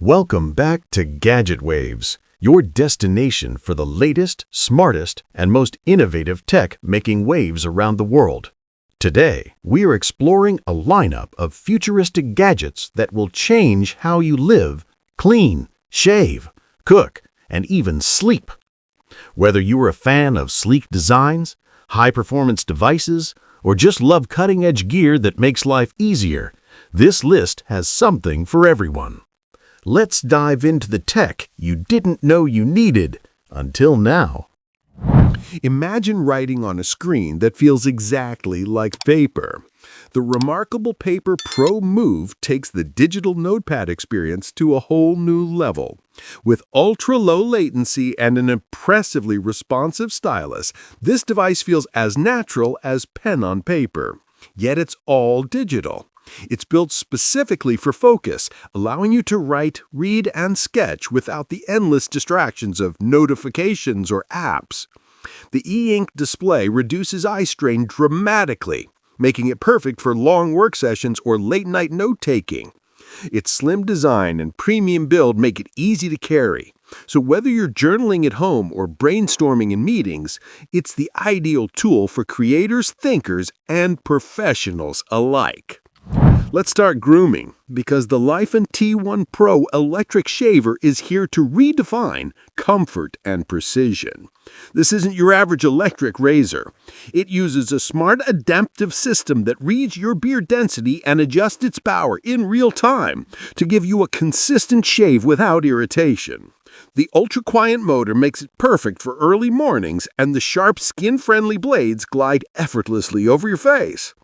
Welcome back to Gadget Waves, your destination for the latest, smartest, and most innovative tech making waves around the world. Today, we are exploring a lineup of futuristic gadgets that will change how you live, clean, shave, cook, and even sleep. Whether you are a fan of sleek designs, high-performance devices, or just love cutting-edge gear that makes life easier, this list has something for everyone. Let's dive into the tech you didn't know you needed until now. Imagine writing on a screen that feels exactly like paper. The remarkable Paper Pro Move takes the digital notepad experience to a whole new level. With ultra-low latency and an impressively responsive stylus, this device feels as natural as pen on paper. Yet it's all digital. It's built specifically for focus, allowing you to write, read, and sketch without the endless distractions of notifications or apps. The e-ink display reduces eye strain dramatically, making it perfect for long work sessions or late-night note-taking. Its slim design and premium build make it easy to carry. So whether you're journaling at home or brainstorming in meetings, it's the ideal tool for creators, thinkers, and professionals alike. Let's start grooming, because the Lyphon T1 Pro electric shaver is here to redefine comfort and precision. This isn't your average electric razor. It uses a smart adaptive system that reads your beard density and adjusts its power in real time to give you a consistent shave without irritation. The ultra-quiet motor makes it perfect for early mornings, and the sharp, skin-friendly blades glide effortlessly over your face.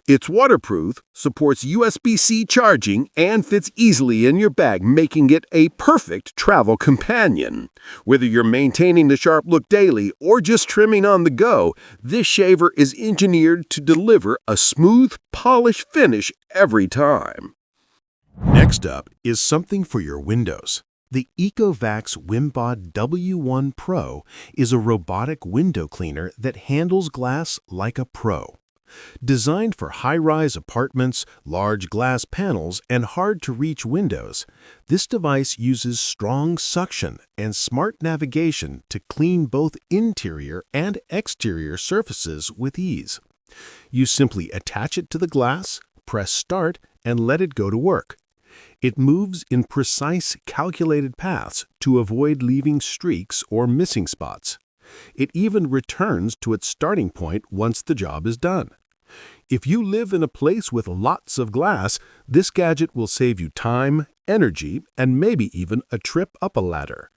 It's waterproof, supports USB-C charging, and fits easily in your bag, making it a perfect travel companion. Whether you're maintaining the sharp look daily or just trimming on the go, this shaver is engineered to deliver a smooth, polished finish every time. Next up is something for your windows. The Ecovacs Wimbod W1 Pro is a robotic window cleaner that handles glass like a pro. Designed for high-rise apartments, large glass panels, and hard-to-reach windows, this device uses strong suction and smart navigation to clean both interior and exterior surfaces with ease. You simply attach it to the glass, press start, and let it go to work. It moves in precise, calculated paths to avoid leaving streaks or missing spots. It even returns to its starting point once the job is done. If you live in a place with lots of glass, this gadget will save you time, energy, and maybe even a trip up a ladder.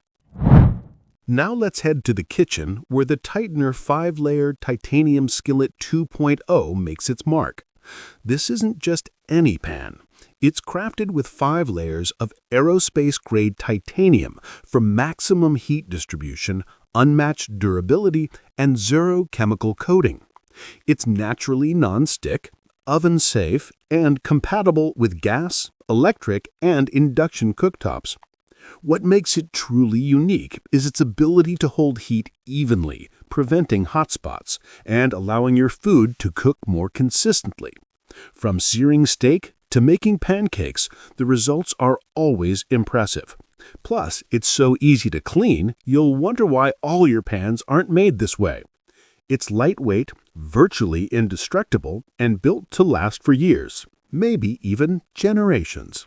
Now let's head to the kitchen, where the Tightener 5-layered titanium skillet 2.0 makes its mark. This isn't just any pan. It's crafted with 5 layers of aerospace-grade titanium for maximum heat distribution, unmatched durability, and zero chemical coating. It's naturally non-stick, oven-safe, and compatible with gas, electric, and induction cooktops. What makes it truly unique is its ability to hold heat evenly, preventing hot spots, and allowing your food to cook more consistently. From searing steak to making pancakes, the results are always impressive. Plus, it's so easy to clean, you'll wonder why all your pans aren't made this way. It's lightweight, virtually indestructible, and built to last for years, maybe even generations.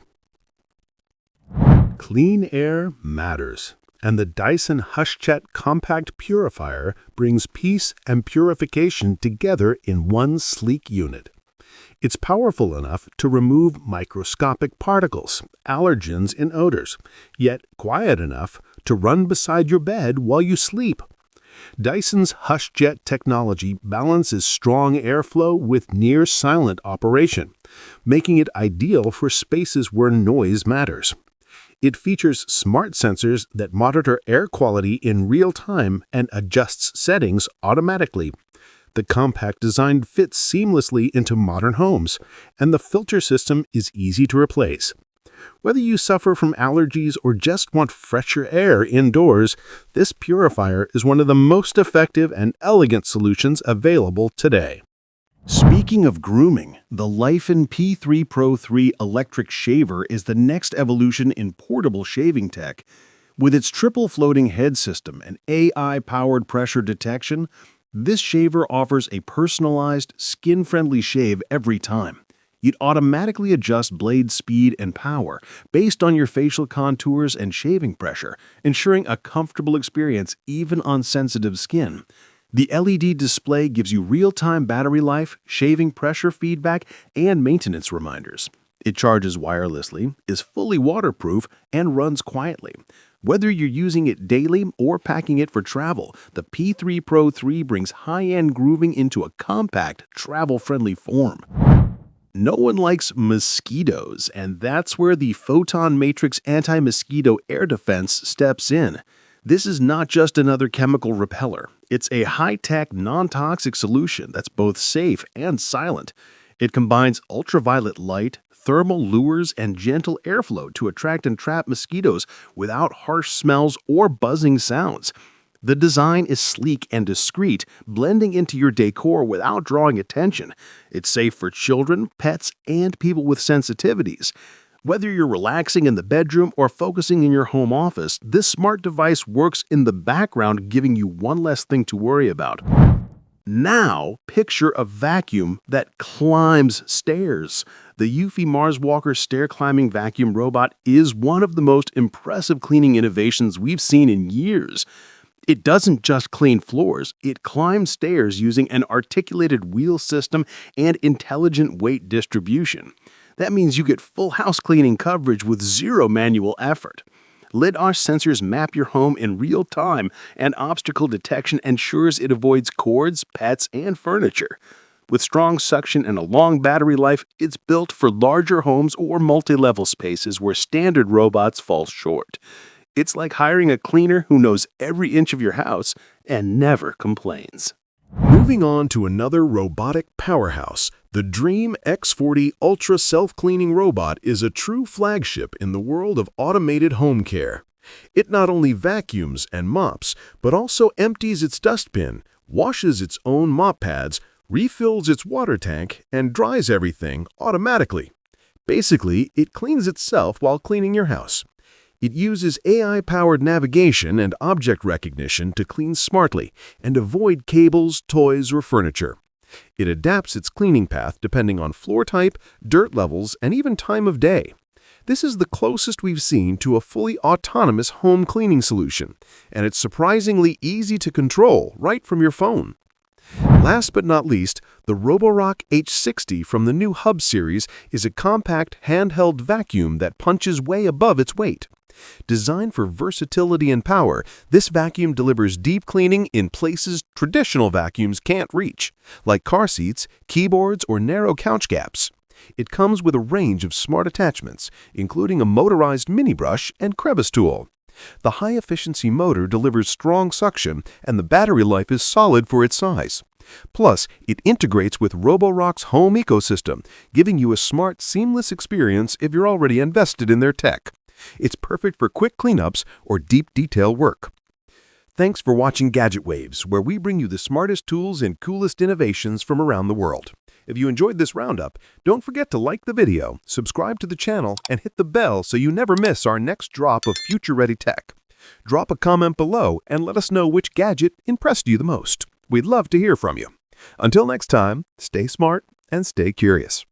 Clean air matters, and the Dyson HushJet Compact Purifier brings peace and purification together in one sleek unit. It's powerful enough to remove microscopic particles, allergens, and odors, yet quiet enough to run beside your bed while you sleep. Dyson's HushJet technology balances strong airflow with near-silent operation, making it ideal for spaces where noise matters. It features smart sensors that monitor air quality in real time and adjusts settings automatically. The compact design fits seamlessly into modern homes, and the filter system is easy to replace. Whether you suffer from allergies or just want fresher air indoors, this purifier is one of the most effective and elegant solutions available today. Speaking of grooming, the Lyfen P3 Pro 3 electric shaver is the next evolution in portable shaving tech. With its triple floating head system and AI-powered pressure detection, this shaver offers a personalized, skin-friendly shave every time. It automatically adjusts blade speed and power based on your facial contours and shaving pressure, ensuring a comfortable experience even on sensitive skin. The LED display gives you real-time battery life, shaving pressure feedback, and maintenance reminders. It charges wirelessly, is fully waterproof, and runs quietly. Whether you're using it daily or packing it for travel, the P3 Pro 3 brings high-end grooving into a compact, travel-friendly form. No one likes mosquitoes, and that's where the Photon Matrix Anti-Mosquito Air Defense steps in. This is not just another chemical repeller. It's a high-tech, non-toxic solution that's both safe and silent. It combines ultraviolet light, thermal lures, and gentle airflow to attract and trap mosquitoes without harsh smells or buzzing sounds. The design is sleek and discreet, blending into your decor without drawing attention. It's safe for children, pets, and people with sensitivities. Whether you're relaxing in the bedroom or focusing in your home office, this smart device works in the background, giving you one less thing to worry about. Now, picture a vacuum that climbs stairs. The Eufy Marswalker stair climbing vacuum robot is one of the most impressive cleaning innovations we've seen in years. It doesn't just clean floors, it climbs stairs using an articulated wheel system and intelligent weight distribution. That means you get full house cleaning coverage with zero manual effort. LiDAR sensors map your home in real time, and obstacle detection ensures it avoids cords, pets, and furniture. With strong suction and a long battery life, it's built for larger homes or multi-level spaces where standard robots fall short. It's like hiring a cleaner who knows every inch of your house and never complains. Moving on to another robotic powerhouse, the Dream X40 Ultra Self-Cleaning Robot is a true flagship in the world of automated home care. It not only vacuums and mops, but also empties its dustbin, washes its own mop pads, refills its water tank, and dries everything automatically. Basically, it cleans itself while cleaning your house. It uses AI-powered navigation and object recognition to clean smartly and avoid cables, toys, or furniture. It adapts its cleaning path depending on floor type, dirt levels, and even time of day. This is the closest we've seen to a fully autonomous home cleaning solution, and it's surprisingly easy to control right from your phone. Last but not least, the Roborock H60 from the new Hub Series is a compact handheld vacuum that punches way above its weight. Designed for versatility and power, this vacuum delivers deep cleaning in places traditional vacuums can't reach, like car seats, keyboards, or narrow couch gaps. It comes with a range of smart attachments, including a motorized mini brush and crevice tool. The high-efficiency motor delivers strong suction, and the battery life is solid for its size. Plus, it integrates with Roborock's home ecosystem, giving you a smart, seamless experience if you're already invested in their tech. It's perfect for quick cleanups or deep detail work. Thanks for watching Gadget Waves, where we bring you the smartest tools and coolest innovations from around the world. If you enjoyed this roundup, don't forget to like the video, subscribe to the channel, and hit the bell so you never miss our next drop of future-ready tech. Drop a comment below and let us know which gadget impressed you the most. We'd love to hear from you. Until next time, stay smart and stay curious.